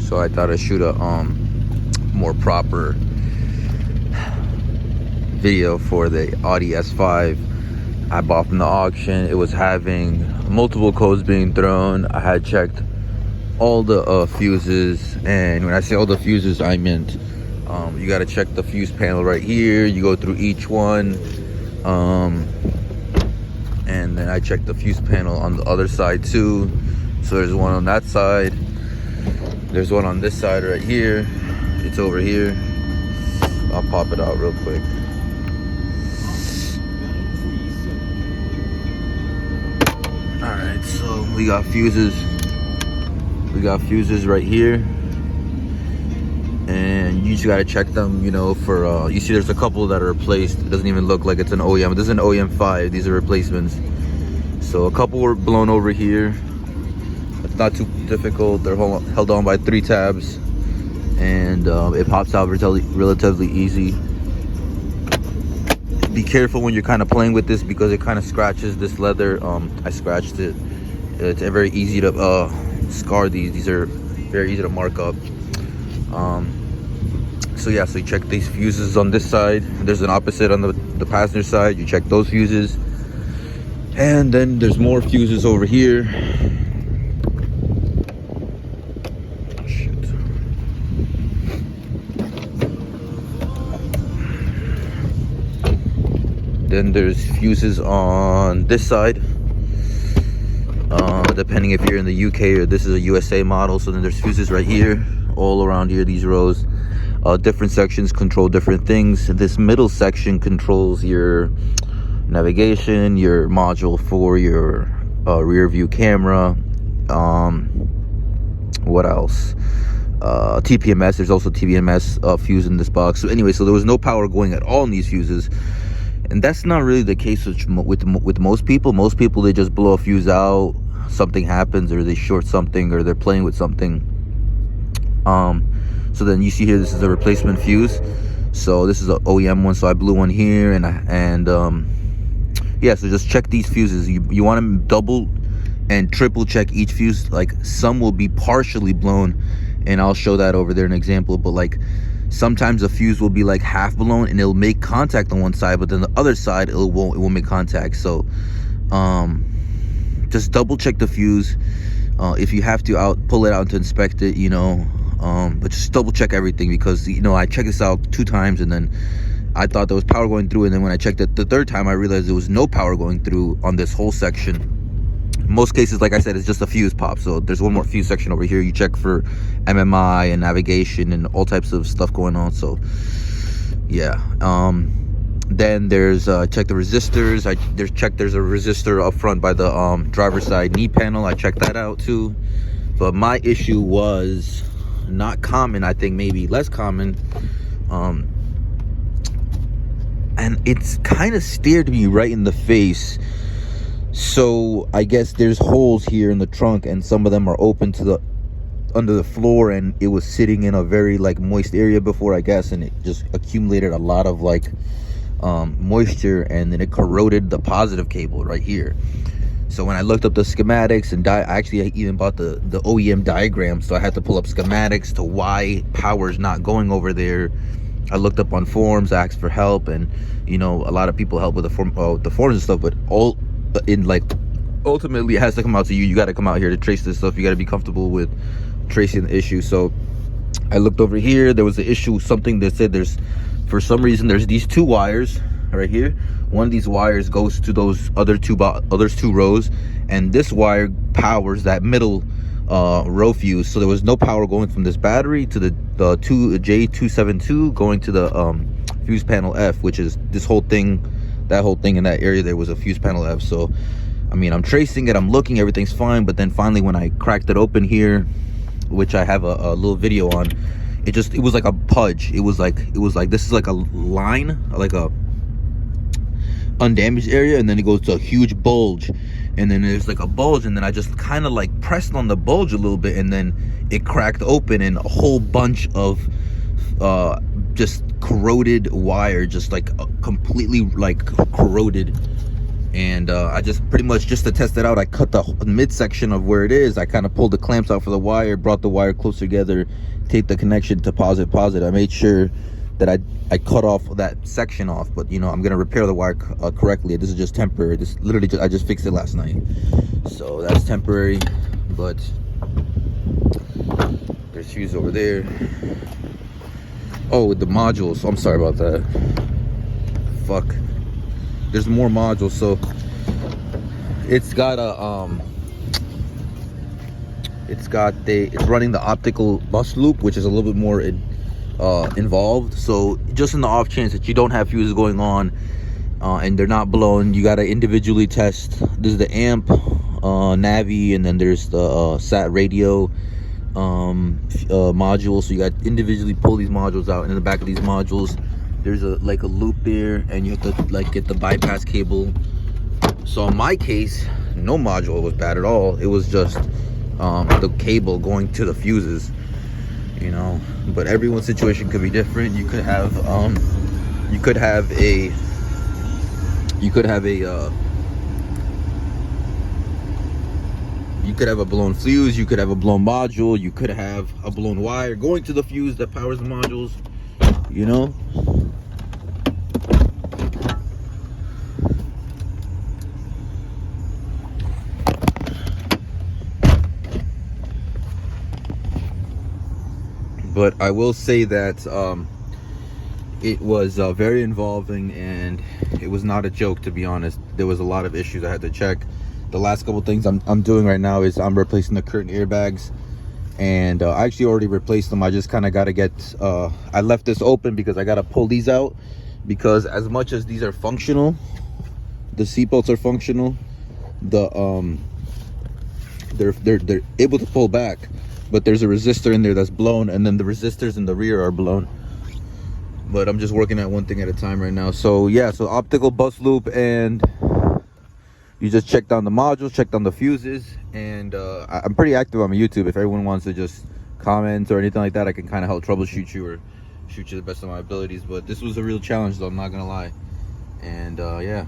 so I thought I'd shoot a more proper video for the Audi S5 I bought from the auction. It was having multiple codes being thrown. I had checked all the fuses, and when I say all the fuses, I meant you got to check the fuse panel right here. You go through each one, and then I checked the fuse panel on the other side too. So there's one on that side, there's one on this side right here, it's over here. I'll pop it out real quick. Alright, so we got fuses right here, and you just got to check them, you know, for you see there's a couple that are replaced. It doesn't even look like it's an OEM. This is an OEM 5. These are replacements. So a couple were blown over here. It's not too difficult. They're held on by 3 tabs, and it pops out relatively easy. Be careful when you're kind of playing with this because it kind of scratches this leather. I scratched it. It's very easy to scar these. These are very easy to mark up. So yeah, so you check these fuses on this side. There's an opposite on the passenger side. You check those fuses, and then there's more fuses over here. Then there's fuses on this side, depending if you're in the UK or this is a USA model. So then there's fuses right here, all around here, these rows. Different sections control different things. This middle section controls your navigation, your module for your rear view camera. What else? TPMS. There's also TPMS fuse in this box. So anyway, so there was no power going at all in these fuses. And that's not really the case with most people. Most people, they just blow a fuse out, something happens, or they short something, or they're playing with something. So then you see here, this is a replacement fuse. So this is an OEM one, so I blew one here, and yeah, so just check these fuses. You want to double and triple check each fuse. Like, some will be partially blown, and I'll show that over there in an example, but like sometimes a fuse will be like half blown and it'll make contact on one side, but then the other side it won't make contact. So just double check the fuse. If you have to pull it out to inspect it, you know, but just double check everything, because, you know, I checked this out 2 times and then I thought there was power going through, and then when I checked it the 3rd time, I realized there was no power going through on this whole section. In most cases, like I said, it's just a fuse pop. So there's one more fuse section over here. You check for MMI and navigation and all types of stuff going on. So yeah, then there's check the resistors. There's a resistor up front by the driver's side knee panel. I checked that out too, but my issue was not common, I think maybe less common, and it's kind of stared me right in the face. So I guess there's holes here in the trunk, and some of them are open to the under the floor, and it was sitting in a very like moist area before, I guess, and it just accumulated a lot of like moisture, and then it corroded the positive cable right here. So when I looked up the schematics, and I even bought the OEM diagram, so I had to pull up schematics to why power's not going over there. I looked up on forums, asked for help, and you know, a lot of people help with the forums and stuff, but ultimately it has to come out to you. You got to come out here to trace this stuff. You got to be comfortable with tracing the issue. So I looked over here. There was an issue, something that said for some reason there's these 2 wires right here. One of these wires goes to those other two rows, and this wire powers that middle row fuse. So there was no power going from this battery to the J272 going to the fuse panel F, which is this whole thing. That whole thing in that area there was a fuse panel F. So I mean, I'm tracing it, I'm looking, everything's fine, but then finally when I cracked it open here, which I have a little video on, it was like a pudge. It was like this is like a line, like a undamaged area, and then it goes to a huge bulge, and then there's like a bulge, and then I just kind of like pressed on the bulge a little bit, and then it cracked open, and a whole bunch of just corroded wire, just like completely like corroded. And I just pretty much, just to test it out, I cut the midsection of where it is. I kind of pulled the clamps out for the wire, brought the wire closer together, taped the connection to positive. I made sure that I cut off that section off, but you know, I'm gonna repair the wire correctly. This is just temporary. This literally I just fixed it last night, so that's temporary. But there's fuse over there. Oh, with the modules, I'm sorry about that. Fuck, there's more modules. So it's got a it's running the optical bus loop, which is a little bit more involved. So just in the off chance that you don't have fuses going on and they're not blown, you got to individually test. This is the amp, Navi, and then there's the sat radio module. So you got to individually pull these modules out. And in the back of these modules there's a loop there, and you have to like get the bypass cable. So in my case, no module was bad at all. It was just the cable going to the fuses, you know. But everyone's situation could be different. You could have a blown fuse, you could have a blown module, you could have a blown wire going to the fuse that powers the modules, you know. But I will say that it was very involving, and it was not a joke, to be honest. There was a lot of issues I had to check. The last couple things I'm doing right now is I'm replacing the curtain airbags, and I actually already replaced them. I just kind of got to get I left this open because I got to pull these out, because as much as these are functional, the seatbelts are functional, the they're able to pull back, but there's a resistor in there that's blown, and then the resistors in the rear are blown. But I'm just working at one thing at a time right now. So yeah, so optical bus loop, and you just check down the modules, check down the fuses, and I'm pretty active on my YouTube. If everyone wants to just comment or anything like that, I can kind of help troubleshoot you or shoot you the best of my abilities. But this was a real challenge, though, I'm not gonna lie. And yeah.